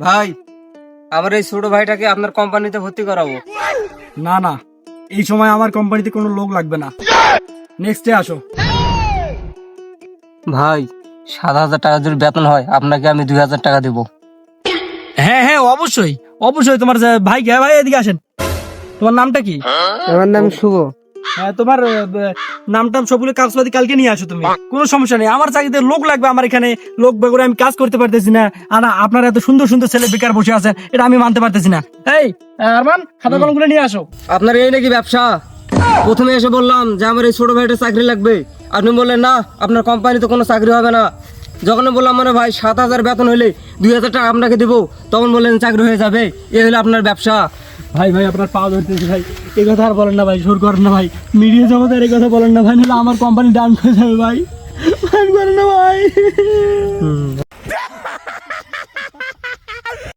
ভাই, আমার এই ছোট ভাইটাকে আপনার কোম্পানিতে ভর্তি করাবো। না না, এই সময় আমার কোম্পানিতে কোনো লোক লাগবে না। নেক্সটে আসো। ভাই, 7,000 টাকা যদি বেতন হয় আপনাকে আমি 2,000 টাকা দেবো। হ্যাঁ হ্যাঁ, অবশ্যই অবশ্যই। তোমার ভাই, হ্যাঁ ভাই, এদিকে আসেন। তোমার নামটা কি? আমার নাম শুভ। হ্যাঁ, তোমার নামটা সবগুলো কাগজপাতি কালকে নিয়ে আসো তুমি। কোনো সমস্যা নেই, আমার চাকরিতে লোক লাগবে। আমার এখানে লোক বেগরে আমি কাজ করতে পারতেছি না। আর আপনার এত সুন্দর সুন্দর ছেলে বেকার বসে আছেন, এটা আমি মানতে পারতেছি না। এই আরমান, খাতা কলমগুলো নিয়ে আসো। আপনার এই নাকি ব্যবসা? প্রথমে এসে বললাম যে আমার এই ছোট ভাইটা চাকরি লাগবে, আপনি বললেন না আপনার কোম্পানিতে কোনো চাকরি হবে না। যখন বললাম মানে ভাই 7,000 বেতন হলে 2,000 টাকা আপনাকে দেবো, তখন বললেন চাকরি হয়ে যাবে। এই হলো আপনার ব্যবসা। ভাই ভাই, আপনার পা ধরতেছি ভাই, এই কথা আর বলেন না ভাই, সুর করেন না ভাই, মিডিয়া জগতে আর এই কথা বলেন না ভাই, নাহলে আমার কোম্পানি ডাউন হয়ে যাবে ভাই। করেন না ভাই।